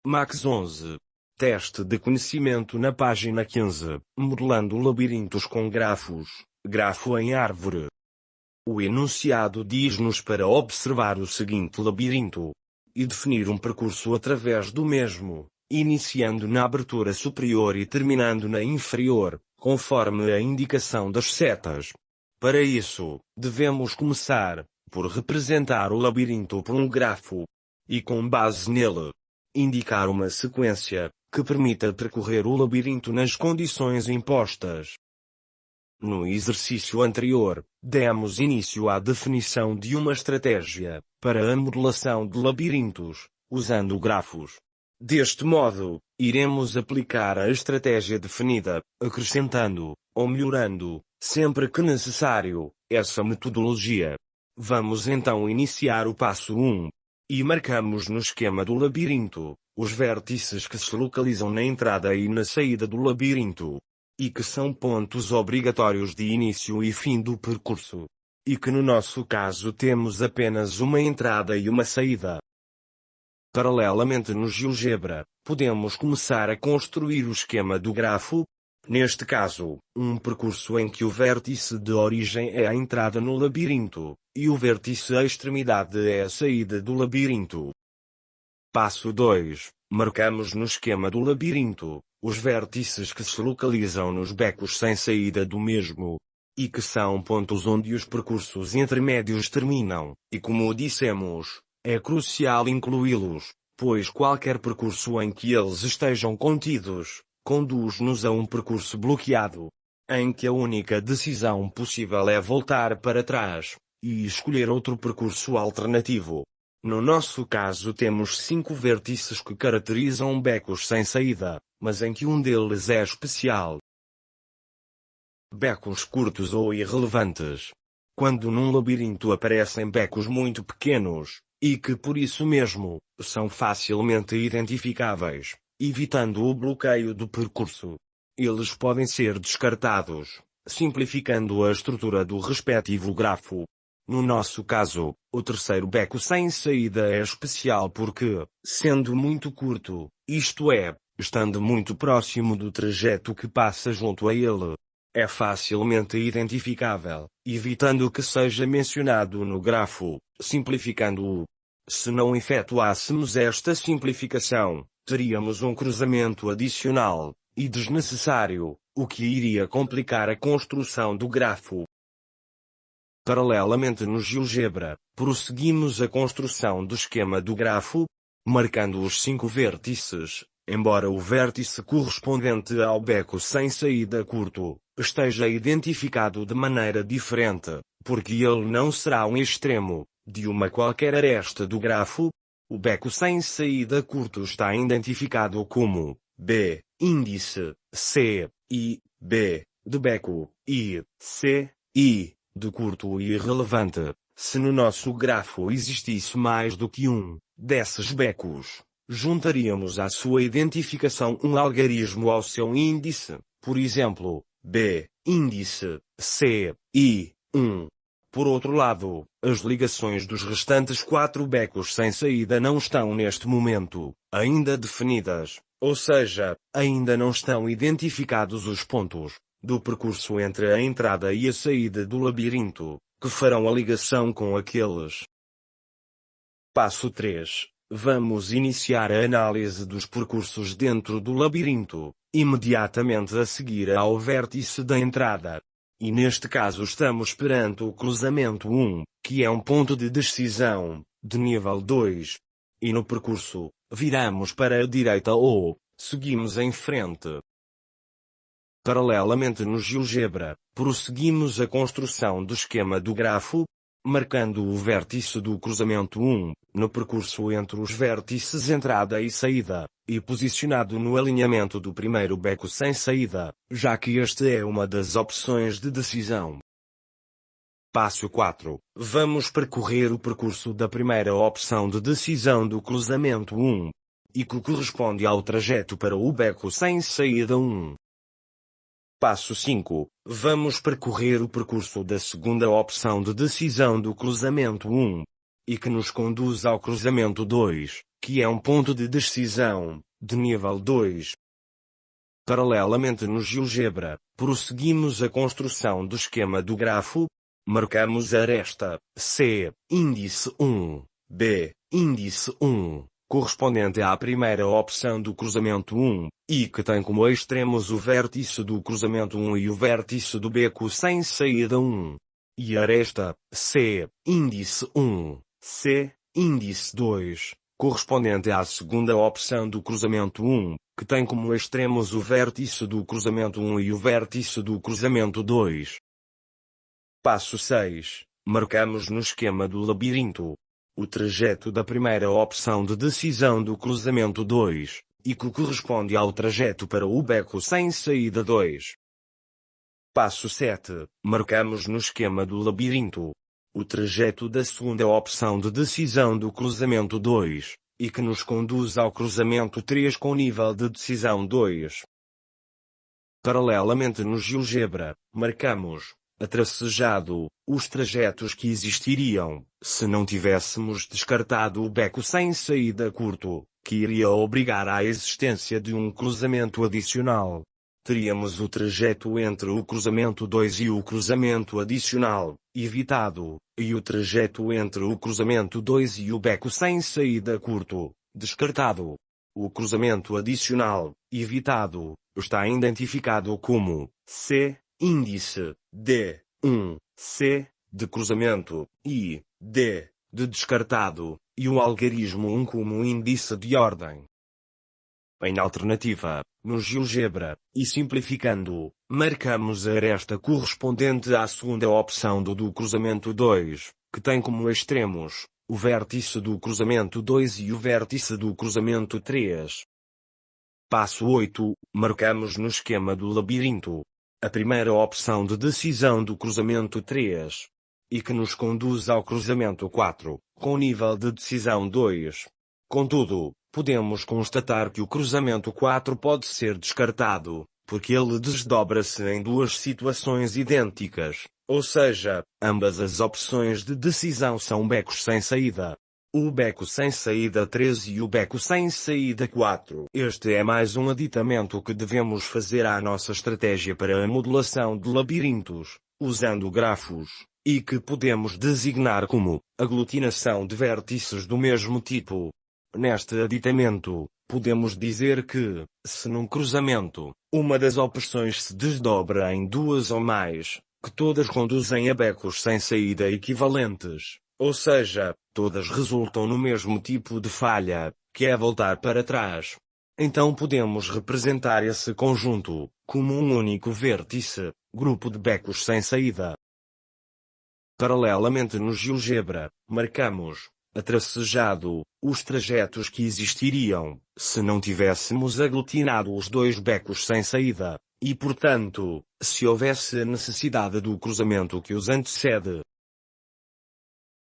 Max 11. Teste de conhecimento na página 15, modelando labirintos com grafos, grafo em árvore. O enunciado diz-nos para observar o seguinte labirinto e definir um percurso através do mesmo, iniciando na abertura superior e terminando na inferior, conforme a indicação das setas. Para isso, devemos começar por representar o labirinto por um grafo e, com base nele, indicar uma sequência que permita percorrer o labirinto nas condições impostas. No exercício anterior, demos início à definição de uma estratégia para a modelação de labirintos, usando grafos. Deste modo, iremos aplicar a estratégia definida, acrescentando, ou melhorando, sempre que necessário, essa metodologia. Vamos então iniciar o passo 1. E marcamos no esquema do labirinto os vértices que se localizam na entrada e na saída do labirinto, e que são pontos obrigatórios de início e fim do percurso, e que no nosso caso temos apenas uma entrada e uma saída. Paralelamente no GeoGebra, podemos começar a construir o esquema do grafo, neste caso, um percurso em que o vértice de origem é a entrada no labirinto, e o vértice à extremidade é a saída do labirinto. Passo 2. Marcamos no esquema do labirinto os vértices que se localizam nos becos sem saída do mesmo, e que são pontos onde os percursos intermédios terminam, e como dissemos, é crucial incluí-los, pois qualquer percurso em que eles estejam contidos, conduz-nos a um percurso bloqueado, em que a única decisão possível é voltar para trás e escolher outro percurso alternativo. No nosso caso temos 5 vértices que caracterizam becos sem saída, mas em que um deles é especial. Becos curtos ou irrelevantes. Quando num labirinto aparecem becos muito pequenos, e que por isso mesmo, são facilmente identificáveis, evitando o bloqueio do percurso, eles podem ser descartados, simplificando a estrutura do respectivo grafo. No nosso caso, o terceiro beco sem saída é especial porque, sendo muito curto, isto é, estando muito próximo do trajeto que passa junto a ele, é facilmente identificável, evitando que seja mencionado no grafo, simplificando-o. Se não efetuássemos esta simplificação, teríamos um cruzamento adicional e desnecessário, o que iria complicar a construção do grafo. Paralelamente no GeoGebra, prosseguimos a construção do esquema do grafo, marcando os 5 vértices, embora o vértice correspondente ao beco sem saída curto esteja identificado de maneira diferente, porque ele não será um extremo de uma qualquer aresta do grafo. O beco sem saída curto está identificado como B, índice, C, I, B, de beco, I, C, I, de curto e irrelevante. Se no nosso grafo existisse mais do que um desses becos, juntaríamos à sua identificação um algarismo ao seu índice, por exemplo, B, índice, C, I, 1. Por outro lado, as ligações dos restantes 4 becos sem saída não estão neste momento ainda definidas, ou seja, ainda não estão identificados os pontos do percurso entre a entrada e a saída do labirinto, que farão a ligação com aqueles. Passo 3. Vamos iniciar a análise dos percursos dentro do labirinto, imediatamente a seguir ao vértice da entrada. E neste caso estamos perante o cruzamento 1, que é um ponto de decisão, de nível 2. E no percurso, viramos para a direita ou seguimos em frente. Paralelamente no GeoGebra, prosseguimos a construção do esquema do grafo, marcando o vértice do cruzamento 1, no percurso entre os vértices entrada e saída, e posicionado no alinhamento do primeiro beco sem saída, já que este é uma das opções de decisão. Passo 4. Vamos percorrer o percurso da primeira opção de decisão do cruzamento 1, e que corresponde ao trajeto para o beco sem saída 1. Passo 5. Vamos percorrer o percurso da segunda opção de decisão do cruzamento 1, e que nos conduz ao cruzamento 2, que é um ponto de decisão, de nível 2. Paralelamente no GeoGebra, prosseguimos a construção do esquema do grafo. Marcamos a aresta C, índice 1, B, índice 1, correspondente à primeira opção do cruzamento 1, e que tem como extremos o vértice do cruzamento 1 e o vértice do beco sem saída 1. E a aresta C, índice 1, C, índice 2, correspondente à segunda opção do cruzamento 1, que tem como extremos o vértice do cruzamento 1 e o vértice do cruzamento 2. Passo 6. Marcamos no esquema do labirinto o trajeto da primeira opção de decisão do cruzamento 2, e que corresponde ao trajeto para o beco sem saída 2. Passo 7. Marcamos no esquema do labirinto o trajeto da segunda opção de decisão do cruzamento 2, e que nos conduz ao cruzamento 3 com nível de decisão 2. Paralelamente no GeoGebra, marcamos, a tracejado, os trajetos que existiriam, se não tivéssemos descartado o beco sem saída curto, que iria obrigar à existência de um cruzamento adicional. Teríamos o trajeto entre o cruzamento 2 e o cruzamento adicional, evitado, e o trajeto entre o cruzamento 2 e o beco sem saída curto, descartado. O cruzamento adicional, evitado, está identificado como C, índice, D, 1, C, de cruzamento, e, D, de descartado, e o algarismo 1 como índice de ordem. Em alternativa, no GeoGebra, e simplificando, marcamos a aresta correspondente à segunda opção do cruzamento 2, que tem como extremos o vértice do cruzamento 2 e o vértice do cruzamento 3. Passo 8. Marcamos no esquema do labirinto a primeira opção de decisão do cruzamento 3, e que nos conduz ao cruzamento 4, com nível de decisão 2. Contudo, podemos constatar que o cruzamento 4 pode ser descartado, porque ele desdobra-se em duas situações idênticas, ou seja, ambas as opções de decisão são becos sem saída. O beco sem saída 3 e o beco sem saída 4. Este é mais um aditamento que devemos fazer à nossa estratégia para a modelação de labirintos, usando grafos, e que podemos designar como aglutinação de vértices do mesmo tipo. Neste aditamento, podemos dizer que, se num cruzamento, uma das opções se desdobra em duas ou mais, que todas conduzem a becos sem saída equivalentes, ou seja, todas resultam no mesmo tipo de falha, que é voltar para trás. Então podemos representar esse conjunto como um único vértice, grupo de becos sem saída. Paralelamente no GeoGebra, marcamos, a tracejado, os trajetos que existiriam, se não tivéssemos aglutinado os dois becos sem saída, e portanto, se houvesse a necessidade do cruzamento que os antecede.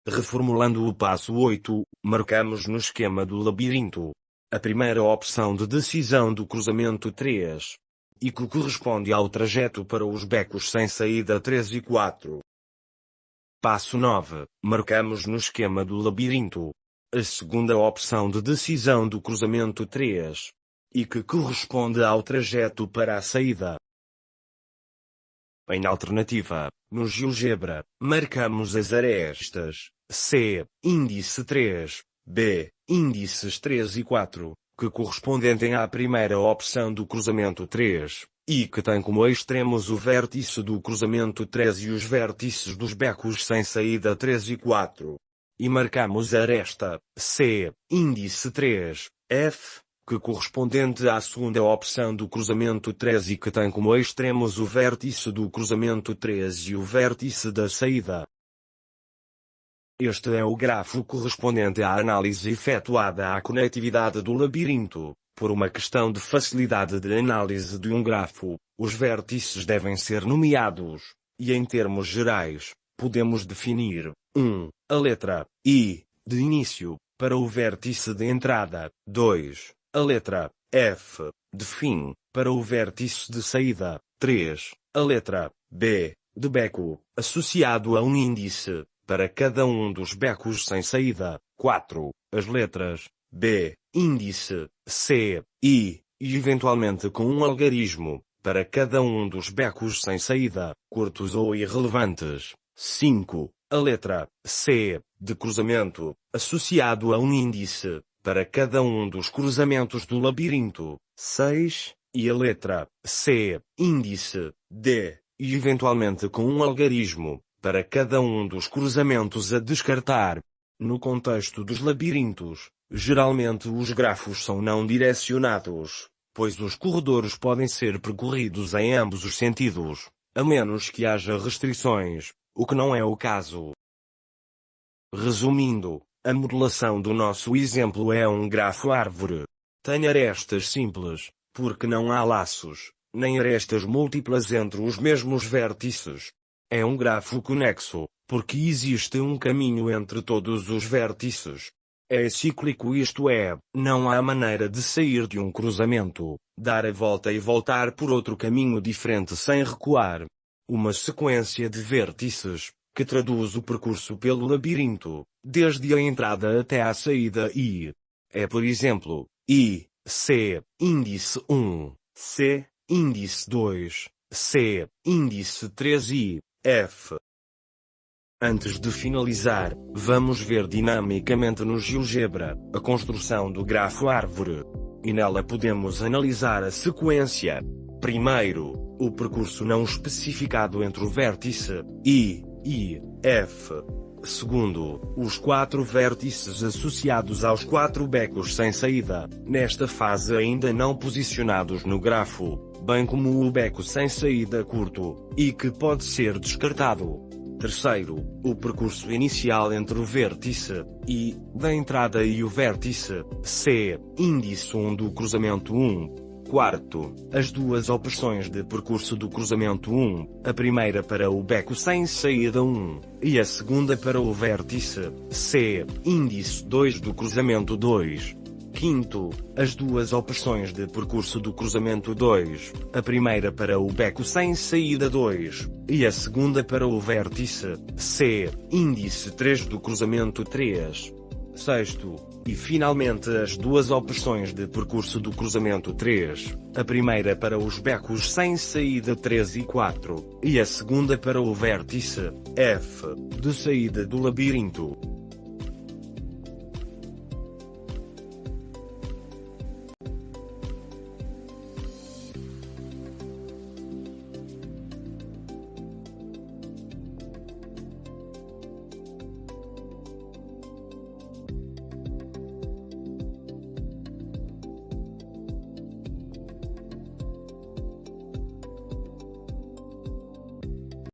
Reformulando o passo 8, marcamos no esquema do labirinto a primeira opção de decisão do cruzamento 3, e que corresponde ao trajeto para os becos sem saída 3 e 4. Passo 9, marcamos no esquema do labirinto a segunda opção de decisão do cruzamento 3, e que corresponde ao trajeto para a saída. Em alternativa, no GeoGebra, marcamos as arestas C, índice 3, B, índices 3 e 4, que correspondem à primeira opção do cruzamento 3, e que tem como extremos o vértice do cruzamento 3 e os vértices dos becos sem saída 3 e 4. E marcamos a aresta C, índice 3, F, que correspondente à segunda opção do cruzamento 3 e que tem como extremos o vértice do cruzamento 3 e o vértice da saída. Este é o grafo correspondente à análise efetuada à conectividade do labirinto. Por uma questão de facilidade de análise de um grafo, os vértices devem ser nomeados, e em termos gerais, podemos definir 1. A letra I, de início, para o vértice de entrada, 2. A letra F, de fim, para o vértice de saída, 3. A letra B, de beco, associado a um índice, para cada um dos becos sem saída. 4. As letras B, índice, C, I, e eventualmente com um algarismo, para cada um dos becos sem saída, curtos ou irrelevantes. 5. A letra C, de cruzamento, associado a um índice, para cada um dos cruzamentos do labirinto. 6. E a letra C, índice, D, e eventualmente com um algarismo, para cada um dos cruzamentos a descartar. No contexto dos labirintos, geralmente os grafos são não direcionados, pois os corredores podem ser percorridos em ambos os sentidos, a menos que haja restrições, o que não é o caso. Resumindo, a modelação do nosso exemplo é um grafo árvore. Tem arestas simples, porque não há laços, nem arestas múltiplas entre os mesmos vértices. É um grafo conexo, porque existe um caminho entre todos os vértices. É cíclico, isto é, não há maneira de sair de um cruzamento, dar a volta e voltar por outro caminho diferente sem recuar. Uma sequência de vértices, que traduz o percurso pelo labirinto, desde a entrada até a saída I. É por exemplo, I, C, índice 1, C, índice 2, C, índice 3 e F. Antes de finalizar, vamos ver dinamicamente no GeoGebra a construção do grafo árvore. E nela podemos analisar a sequência. Primeiro, o percurso não especificado entre o vértice I e F. Segundo, os 4 vértices associados aos 4 becos sem saída, nesta fase ainda não posicionados no grafo, bem como o beco sem saída curto, e que pode ser descartado. Terceiro, o percurso inicial entre o vértice I da entrada e o vértice C, índice 1 do cruzamento 1. Quarto, as duas opções de percurso do cruzamento 1, a primeira para o beco sem saída 1, e a segunda para o vértice C, índice 2 do cruzamento 2. Quinto, as duas opções de percurso do cruzamento 2, a primeira para o beco sem saída 2, e a segunda para o vértice C, índice 3 do cruzamento 3. Sexto, e finalmente as duas opções de percurso do cruzamento 3, a primeira para os becos sem saída 3 e 4, e a segunda para o vértice F, de saída do labirinto.